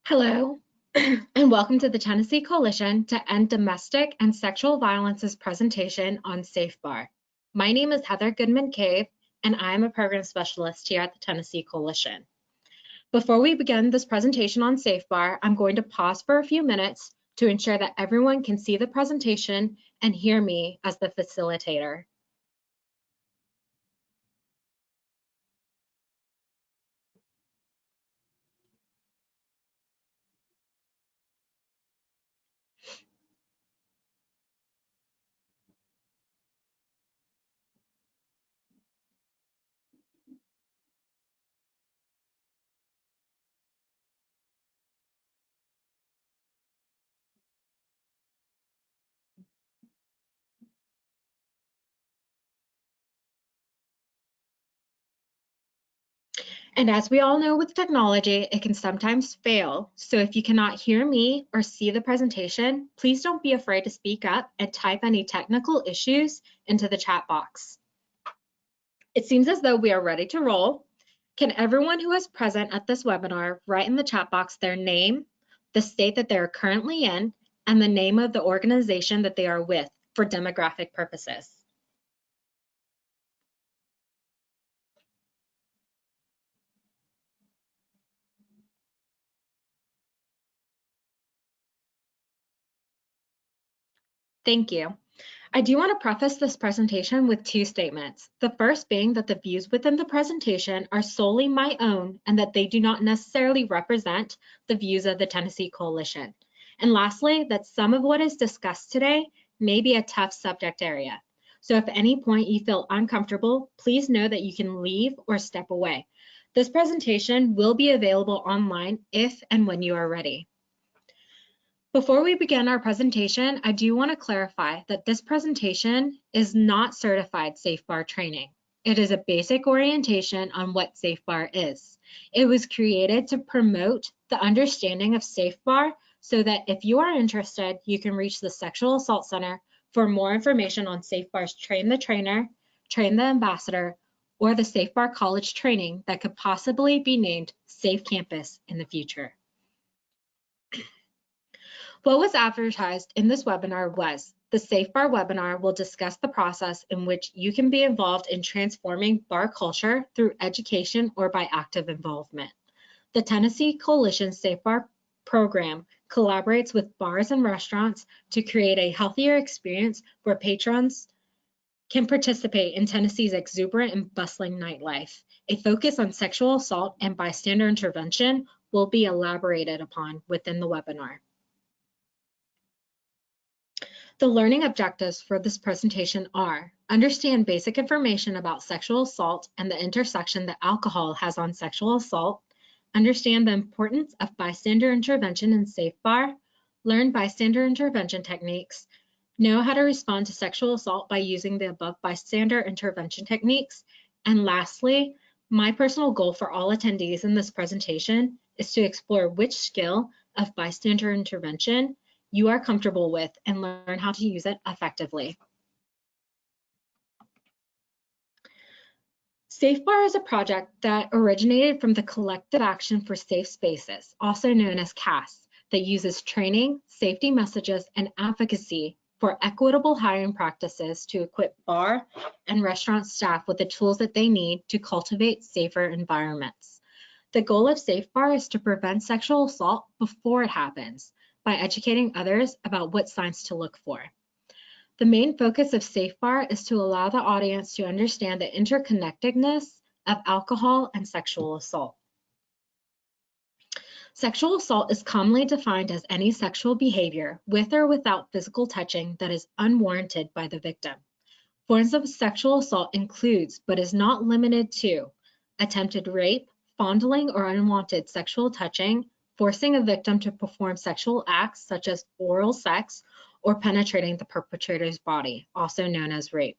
Hello, and welcome to the Tennessee Coalition to End Domestic and Sexual Violence's presentation on SafeBar. My name is Heather Goodman-Cave, and I am a program specialist here at the Tennessee Coalition. Before we begin this presentation on SafeBar, I'm going to pause for a few minutes to ensure that everyone can see the presentation and hear me as the facilitator. And as we all know with technology, it can sometimes fail. So if you cannot hear me or see the presentation, please don't be afraid to speak up and type any technical issues into the chat box. It seems as though we are ready to roll. Can everyone who is present at this webinar write in the chat box their name, the state that they are currently in, and the name of the organization that they are with for demographic purposes? Thank you. I do want to preface this presentation with two statements. The first being that the views within the presentation are solely my own and that they do not necessarily represent the views of the Tennessee Coalition. And lastly, that some of what is discussed today may be a tough subject area. So if at any point you feel uncomfortable, please know that you can leave or step away. This presentation will be available online if and when you are ready. Before we begin our presentation, I do want to clarify that this presentation is not certified SafeBar training. It is a basic orientation on what SafeBar is. It was created to promote the understanding of SafeBar so that if you are interested, you can reach the Sexual Assault Center for more information on SafeBar's Train the Trainer, Train the Ambassador, or the SafeBar College training that could possibly be named Safe Campus in the future. What was advertised in this webinar was the SafeBar webinar will discuss the process in which you can be involved in transforming bar culture through education or by active involvement. The Tennessee Coalition SafeBar program collaborates with bars and restaurants to create a healthier experience where patrons can participate in Tennessee's exuberant and bustling nightlife. A focus on sexual assault and bystander intervention will be elaborated upon within the webinar. The learning objectives for this presentation are: understand basic information about sexual assault and the intersection that alcohol has on sexual assault, understand the importance of bystander intervention in SafeBar, learn bystander intervention techniques, know how to respond to sexual assault by using the above bystander intervention techniques, and lastly, my personal goal for all attendees in this presentation is to explore which skill of bystander intervention you are comfortable with and learn how to use it effectively. SafeBar is a project that originated from the Collective Action for Safe Spaces, also known as CAS, that uses training, safety messages, and advocacy for equitable hiring practices to equip bar and restaurant staff with the tools that they need to cultivate safer environments. The goal of SafeBar is to prevent sexual assault before it happens, by educating others about what signs to look for. The main focus of SafeBar is to allow the audience to understand the interconnectedness of alcohol and sexual assault. Sexual assault is commonly defined as any sexual behavior with or without physical touching that is unwarranted by the victim. Forms of sexual assault includes, but is not limited to, attempted rape, fondling or unwanted sexual touching, forcing a victim to perform sexual acts such as oral sex, or penetrating the perpetrator's body, also known as rape.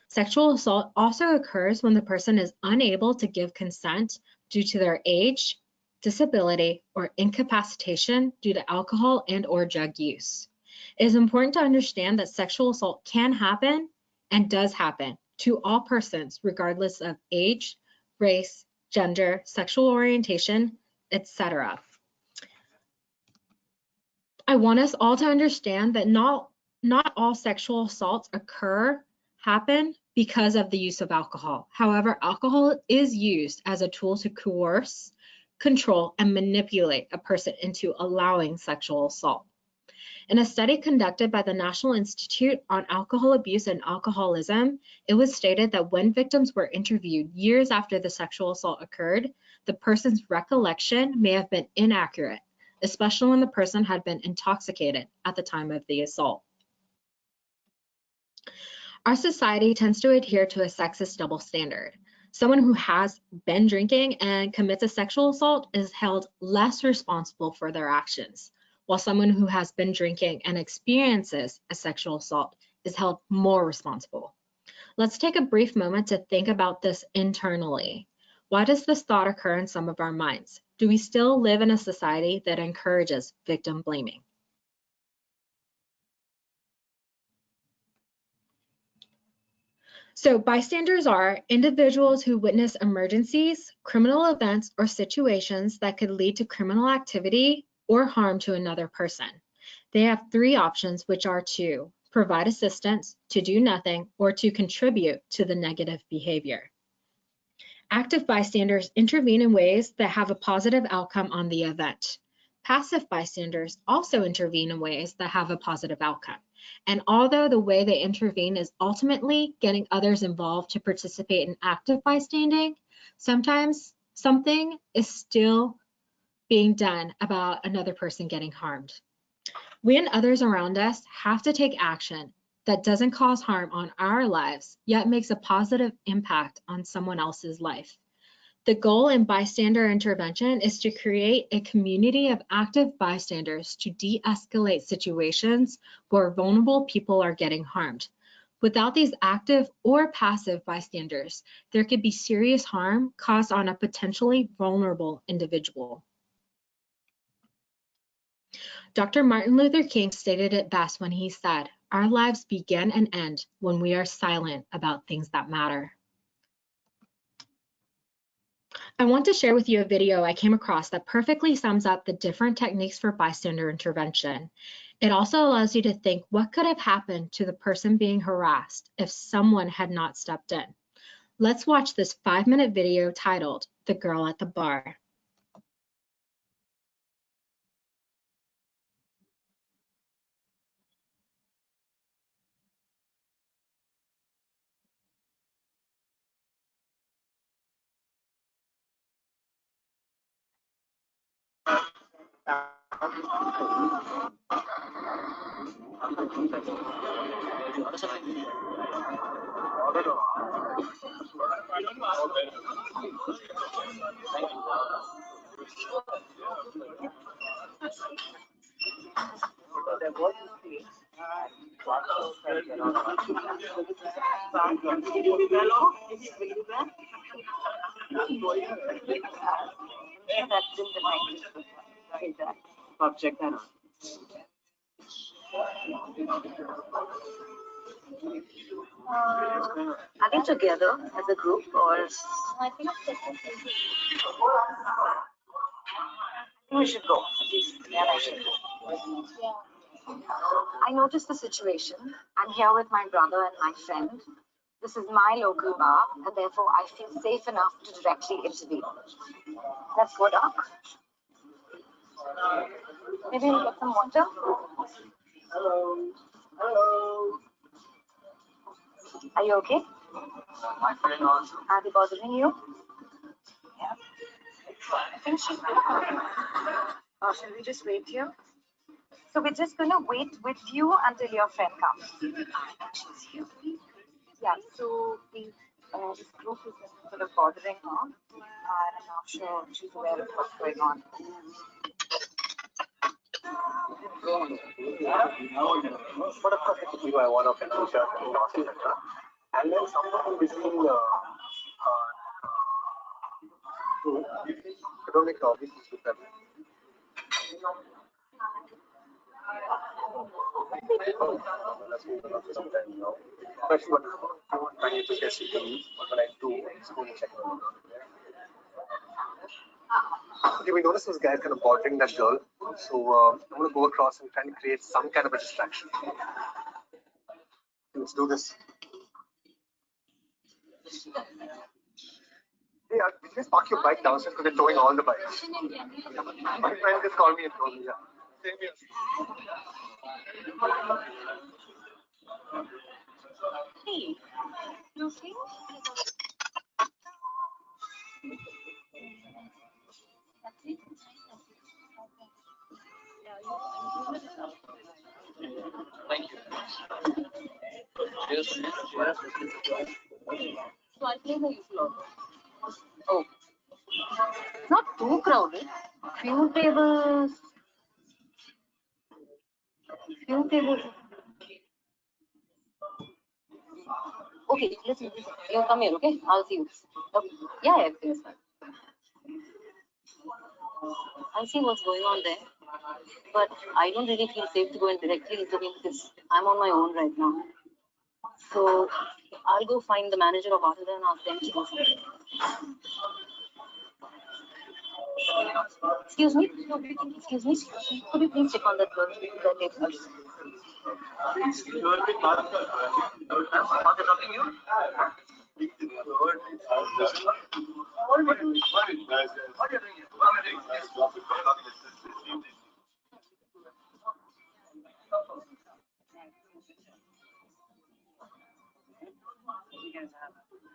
Sexual assault also occurs when the person is unable to give consent due to their age, disability, or incapacitation due to alcohol and/or drug use. It is important to understand that sexual assault can happen and does happen to all persons regardless of age, race, gender, sexual orientation, etc. I want us all to understand that not all sexual assaults happen because of the use of alcohol. However, alcohol is used as a tool to coerce, control, and manipulate a person into allowing sexual assault. In a study conducted by the National Institute on Alcohol Abuse and Alcoholism, it was stated that when victims were interviewed years after the sexual assault occurred, the person's recollection may have been inaccurate, especially when the person had been intoxicated at the time of the assault. Our society tends to adhere to a sexist double standard. Someone who has been drinking and commits a sexual assault is held less responsible for their actions, while someone who has been drinking and experiences a sexual assault is held more responsible. Let's take a brief moment to think about this internally. Why does this thought occur in some of our minds? Do we still live in a society that encourages victim blaming? So bystanders are individuals who witness emergencies, criminal events, or situations that could lead to criminal activity or harm to another person. They have three options, which are to provide assistance, to do nothing, or to contribute to the negative behavior. Active bystanders intervene in ways that have a positive outcome on the event. Passive bystanders also intervene in ways that have a positive outcome. And although the way they intervene is ultimately getting others involved to participate in active bystanding, sometimes something is still being done about another person getting harmed. We and others around us have to take action that doesn't cause harm on our lives, yet makes a positive impact on someone else's life. The goal in bystander intervention is to create a community of active bystanders to de-escalate situations where vulnerable people are getting harmed. Without these active or passive bystanders, there could be serious harm caused on a potentially vulnerable individual. Dr. Martin Luther King stated it best when he said, "Our lives begin and end when we are silent about things that matter." I want to share with you a video I came across that perfectly sums up the different techniques for bystander intervention. It also allows you to think what could have happened to the person being harassed if someone had not stepped in. Let's watch this 5-minute video titled, "The Girl at the Bar." Are they together as a group or? I think we should go. Yeah, I should go. I noticed the situation. I'm here with my brother and my friend. This is my local bar, and therefore I feel safe enough to directly intervene. Let's go, Doc. Maybe we'll get some water. Hello. Hello. Are you okay? My friend also. Are they bothering you? Yeah. I think she's good. Shall we just wait here? So we're just going to wait with you until your friend comes. She's here. Yeah, so this group is sort of bothering her, and I'm not sure she's aware of what's going on. But of course, if you are one of the teachers, and then someone visiting economic obvious with them. But I need to get to when I do school check. Okay, we noticed this guy kind of bothering that girl. So I'm going to go across and try and create some kind of a distraction. Let's do this. Hey, did you guys park your bike downstairs because they're towing all the bikes? My friend just called me and told me, yeah. Same here. Hey, you think? Thank you. So I play the usual. Oh, not too crowded. Few tables. Few tables. Okay, listen. You come here, okay? I'll see you. Okay. Yeah, everything is fine. I'll see what's going on there. But I don't really feel safe to go in directly intervene because I'm on my own right now. So I'll go find the manager of Arthur and ask them to do something. Excuse me? Excuse me? Could you please check on that girl? That table?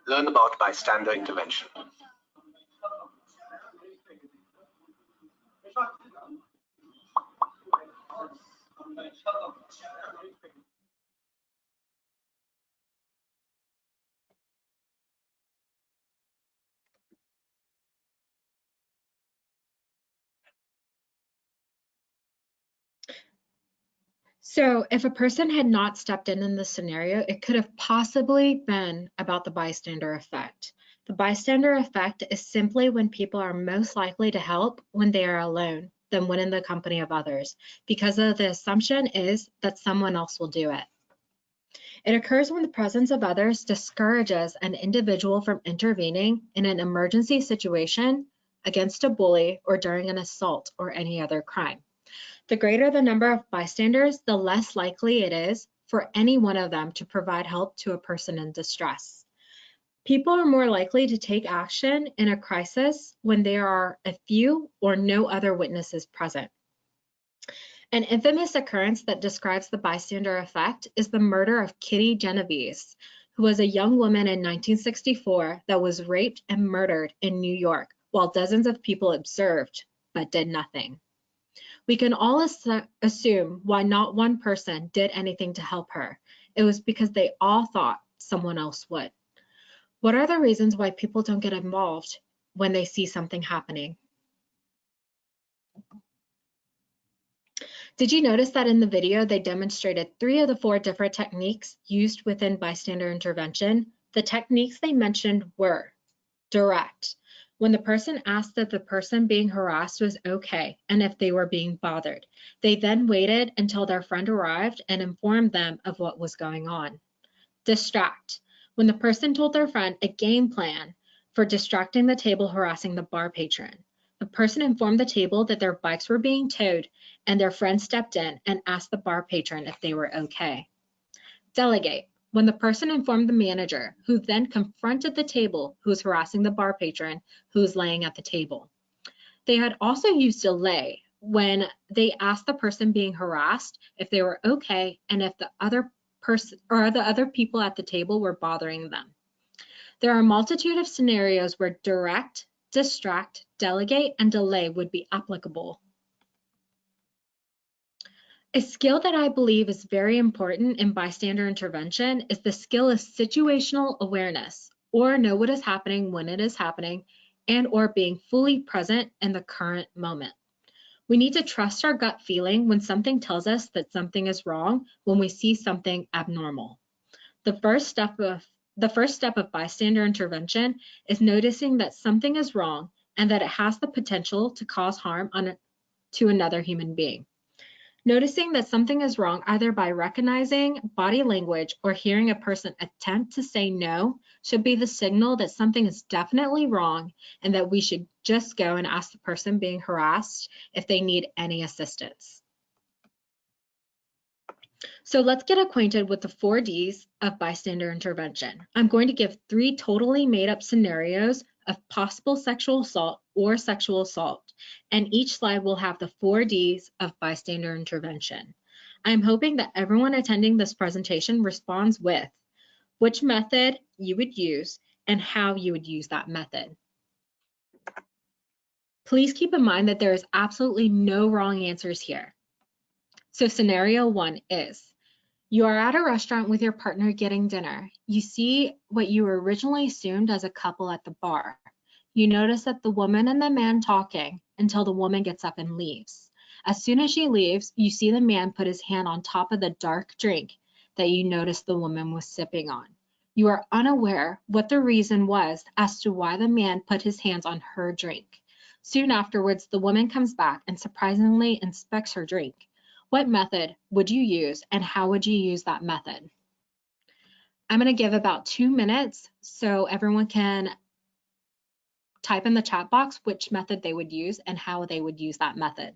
Learn about bystander intervention. So if a person had not stepped in this scenario, it could have possibly been about the bystander effect. The bystander effect is simply when people are most likely to help when they are alone than when in the company of others, because of the assumption is that someone else will do it. It occurs when the presence of others discourages an individual from intervening in an emergency situation against a bully or during an assault or any other crime. The greater the number of bystanders, the less likely it is for any one of them to provide help to a person in distress. People are more likely to take action in a crisis when there are a few or no other witnesses present. An infamous occurrence that describes the bystander effect is the murder of Kitty Genovese, who was a young woman in 1964 that was raped and murdered in New York while dozens of people observed but did nothing. We can all assume why not one person did anything to help her. It was because they all thought someone else would. What are the reasons why people don't get involved when they see something happening? Did you notice that in the video they demonstrated 3 of the 4 different techniques used within bystander intervention? The techniques they mentioned were direct, when the person asked if the person being harassed was okay and if they were being bothered. They then waited until their friend arrived and informed them of what was going on. Distract, when the person told their friend a game plan for distracting the table harassing the bar patron. The person informed the table that their bikes were being towed and their friend stepped in and asked the bar patron if they were okay. Delegate, when the person informed the manager, who then confronted the table who was harassing the bar patron who was laying at the table. They had also used delay when they asked the person being harassed if they were okay and if the other person or the other people at the table were bothering them. There are a multitude of scenarios where direct, distract, delegate, and delay would be applicable. A skill that I believe is very important in bystander intervention is the skill of situational awareness, or know what is happening when it is happening, and or being fully present in the current moment. We need to trust our gut feeling when something tells us that something is wrong when we see something abnormal. The first step of bystander intervention is noticing that something is wrong and that it has the potential to cause harm to another human being. Noticing that something is wrong either by recognizing body language or hearing a person attempt to say no should be the signal that something is definitely wrong and that we should just go and ask the person being harassed if they need any assistance. So let's get acquainted with the 4 Ds of bystander intervention. I'm going to give 3 totally made up scenarios of possible sexual assault or sexual assault, and each slide will have the 4 Ds of bystander intervention. I'm hoping that everyone attending this presentation responds with which method you would use and how you would use that method. Please keep in mind that there is absolutely no wrong answers here. So scenario 1 is, you are at a restaurant with your partner getting dinner. You see what you originally assumed as a couple at the bar. You notice that the woman and the man talking until the woman gets up and leaves. As soon as she leaves, you see the man put his hand on top of the dark drink that you noticed the woman was sipping on. You are unaware what the reason was as to why the man put his hands on her drink. Soon afterwards, the woman comes back and surprisingly inspects her drink. What method would you use and how would you use that method? I'm going to give about 2 minutes so everyone can type in the chat box which method they would use and how they would use that method.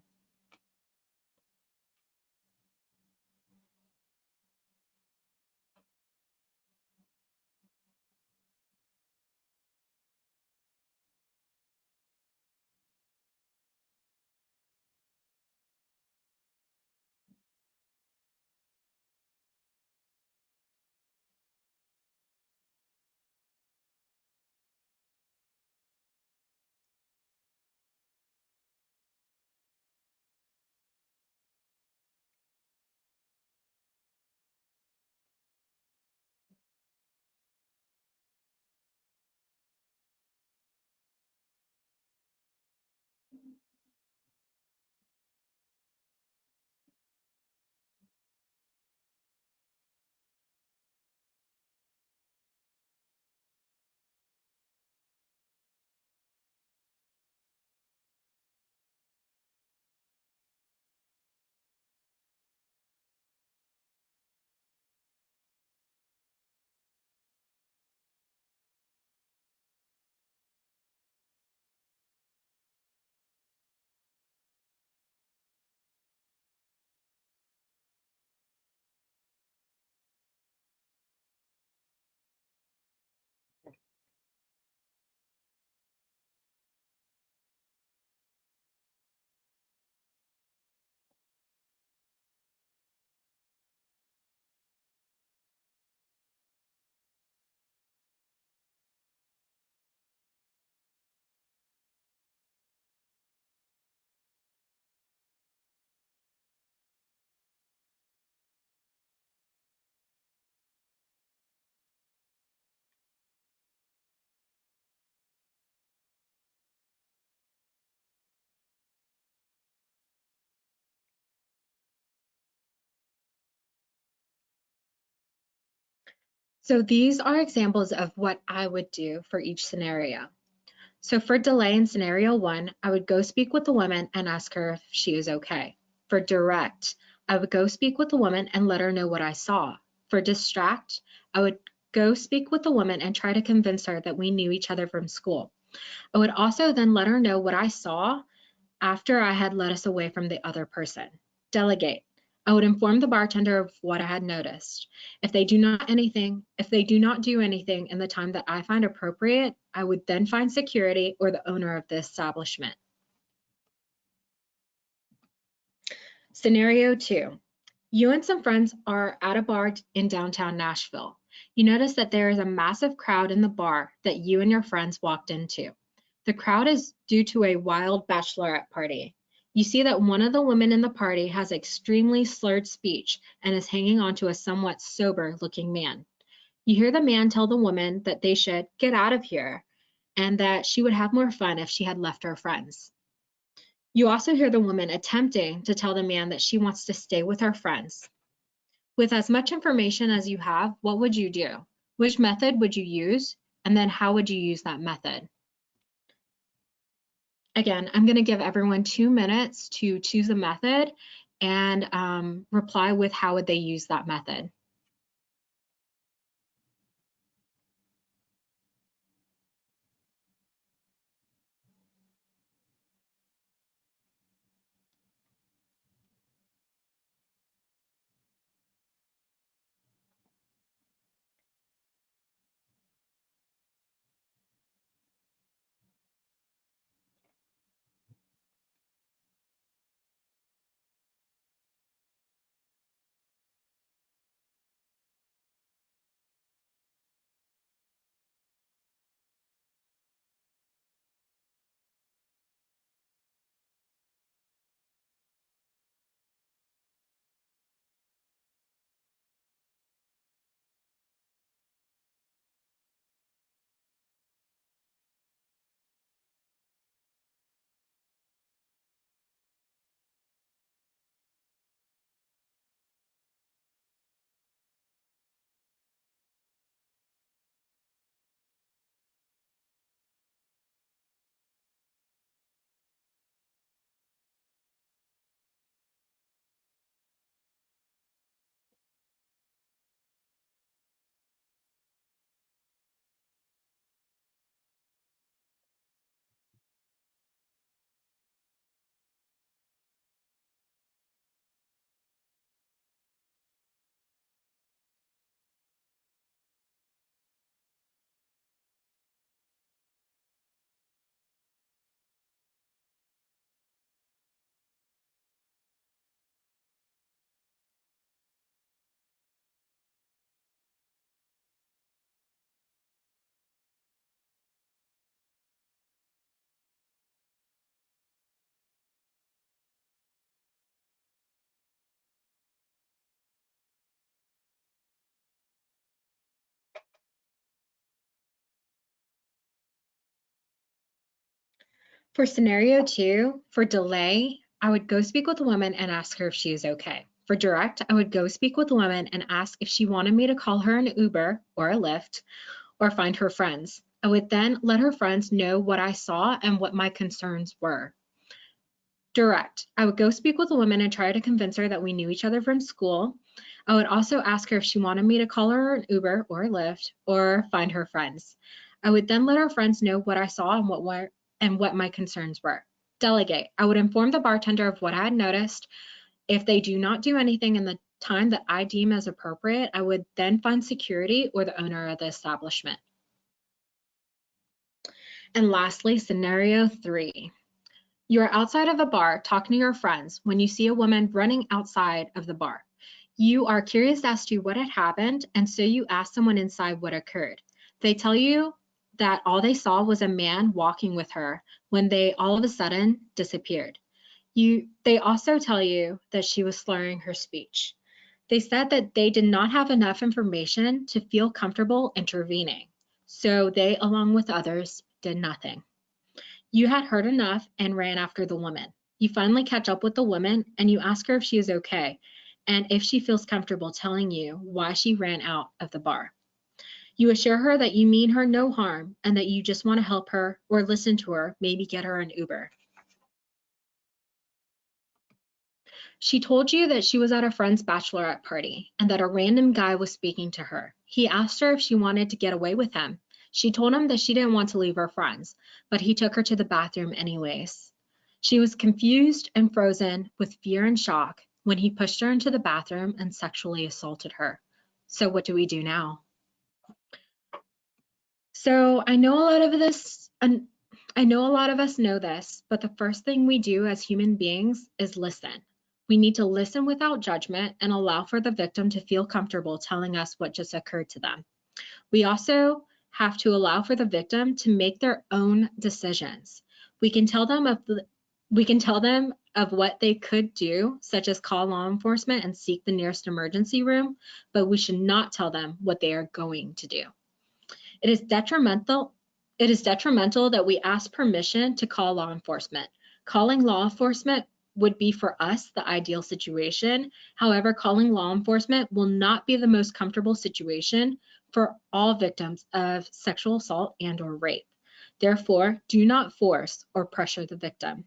So these are examples of what I would do for each scenario. So for delay in scenario 1, I would go speak with the woman and ask her if she is okay. For direct, I would go speak with the woman and let her know what I saw. For distract, I would go speak with the woman and try to convince her that we knew each other from school. I would also then let her know what I saw after I had led us away from the other person. Delegate. I would inform the bartender of what I had noticed. If they do not do anything in the time that I find appropriate, I would then find security or the owner of the establishment. Scenario 2. You and some friends are at a bar in downtown Nashville. You notice that there is a massive crowd in the bar that you and your friends walked into. The crowd is due to a wild bachelorette party. You see that one of the women in the party has extremely slurred speech and is hanging on to a somewhat sober-looking man. You hear the man tell the woman that they should get out of here and that she would have more fun if she had left her friends. You also hear the woman attempting to tell the man that she wants to stay with her friends. With as much information as you have, what would you do? Which method would you use? And then how would you use that method? Again, I'm going to give everyone 2 minutes to choose a method and reply with how would they use that method. For scenario 2, for delay, I would go speak with the woman and ask her if she is okay. For direct, I would go speak with the woman and ask if she wanted me to call her an Uber or a Lyft or find her friends. I would then let her friends know what I saw and what my concerns were. Direct, I would go speak with the woman and try to convince her that we knew each other from school. I would also ask her if she wanted me to call her an Uber or a Lyft or find her friends. I would then let her friends know what I saw and what my concerns were. Delegate, I would inform the bartender of what I had noticed. If they do not do anything in the time that I deem as appropriate, I would then find security or the owner of the establishment. And lastly, scenario 3. You are outside of a bar talking to your friends when you see a woman running outside of the bar. You are curious as to what had happened, and so you ask someone inside what occurred. They tell you that all they saw was a man walking with her when they all of a sudden disappeared. They also tell you that she was slurring her speech. They said that they did not have enough information to feel comfortable intervening, so they, along with others, did nothing. You had heard enough and ran after the woman. You finally catch up with the woman and you ask her if she is okay and if she feels comfortable telling you why she ran out of the bar. You assure her that you mean her no harm and that you just want to help her or listen to her, maybe get her an Uber. She told you that she was at a friend's bachelorette party and that a random guy was speaking to her. He asked her if she wanted to get away with him. She told him that she didn't want to leave her friends, but he took her to the bathroom anyways. She was confused and frozen with fear and shock when he pushed her into the bathroom and sexually assaulted her. So what do we do now? So I know a lot of this, and I know a lot of us know this, but the first thing we do as human beings is listen. We need to listen without judgment and allow for the victim to feel comfortable telling us what just occurred to them. We also have to allow for the victim to make their own decisions. We can tell them of what they could do, such as call law enforcement and seek the nearest emergency room, but we should not tell them what they are going to do. It is detrimental that we ask permission to call law enforcement. Calling law enforcement would be for us the ideal situation. However, calling law enforcement will not be the most comfortable situation for all victims of sexual assault and or rape. Therefore, do not force or pressure the victim.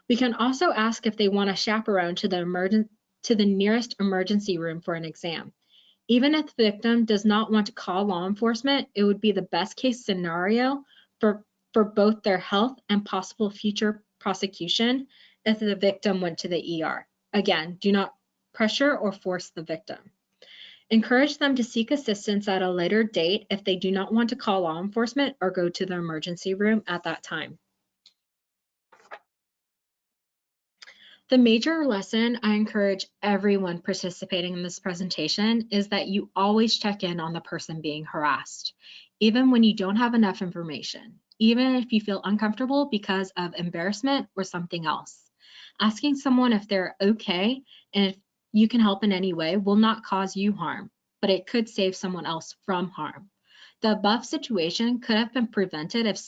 We can also ask if they want a chaperone to the nearest emergency room for an exam. Even if the victim does not want to call law enforcement, it would be the best case scenario for both their health and possible future prosecution if the victim went to the ER. Again, do not pressure or force the victim. Encourage them to seek assistance at a later date if they do not want to call law enforcement or go to the emergency room at that time. The major lesson I encourage everyone participating in this presentation is that you always check in on the person being harassed, even when you don't have enough information, even if you feel uncomfortable because of embarrassment or something else. Asking someone if they're okay and if you can help in any way will not cause you harm, but it could save someone else from harm. The above situation could have been prevented if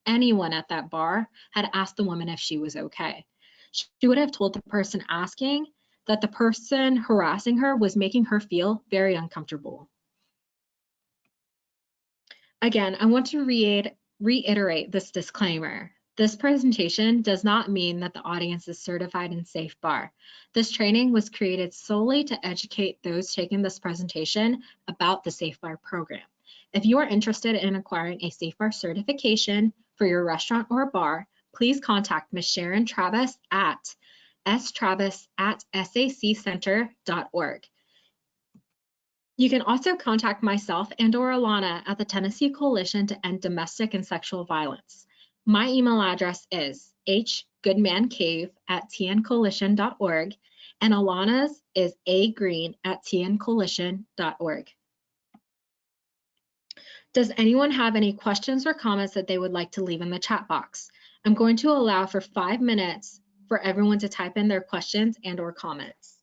anyone at that bar, had asked the woman if she was okay. She would have told the person asking that the person harassing her was making her feel very uncomfortable. Again, I want to reiterate this disclaimer. This presentation does not mean that the audience is certified in SafeBar. This training was created solely to educate those taking this presentation about the SafeBar program. If you are interested in acquiring a SafeBar certification for your restaurant or bar, please contact Ms. Sharon Travis at stravis@saccenter.org. You can also contact myself and or Alana at the Tennessee Coalition to End Domestic and Sexual Violence. My email address is hgoodmancave@tncoalition.org and Alana's is agreen@tncoalition.org. Does anyone have any questions or comments that they would like to leave in the chat box? I'm going to allow for 5 minutes for everyone to type in their questions and or comments.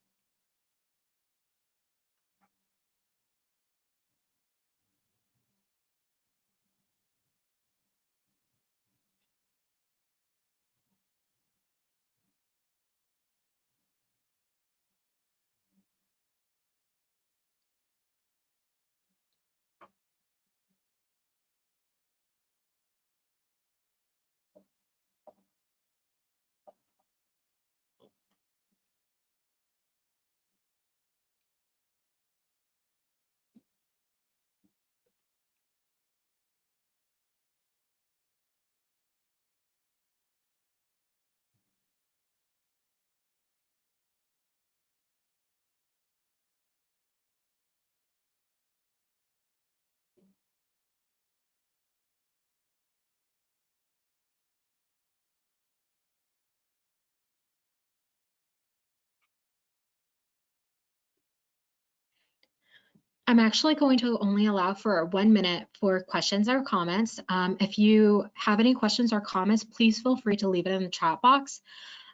I'm actually going to only allow for 1 minute for questions or comments. If you have any questions or comments, please feel free to leave it in the chat box.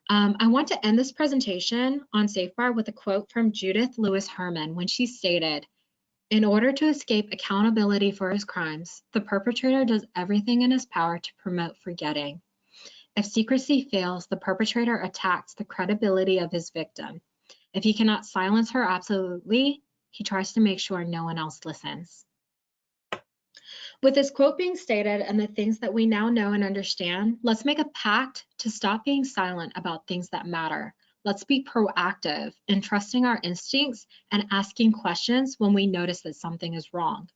I want to end this presentation on SafeBar with a quote from Judith Lewis Herman when she stated, "In order to escape accountability for his crimes, the perpetrator does everything in his power to promote forgetting. If secrecy fails, the perpetrator attacks the credibility of his victim. If he cannot silence her absolutely, he tries to make sure no one else listens." With this quote being stated and the things that we now know and understand, let's make a pact to stop being silent about things that matter. Let's be proactive in trusting our instincts and asking questions when we notice that something is wrong.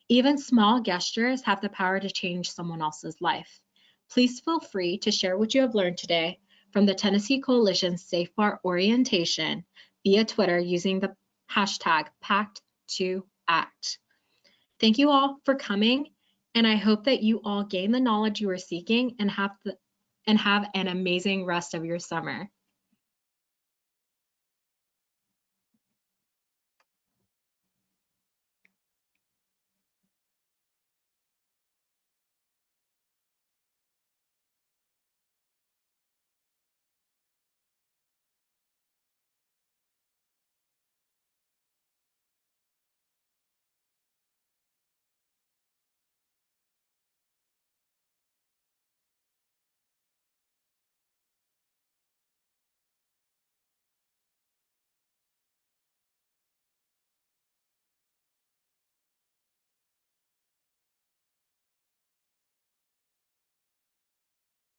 Even small gestures have the power to change someone else's life. Please feel free to share what you have learned today from the Tennessee Coalition's SafeBar orientation via Twitter using the hashtag Pact2Act. Thank you all for coming, and I hope that you all gain the knowledge you are seeking and have an amazing rest of your summer.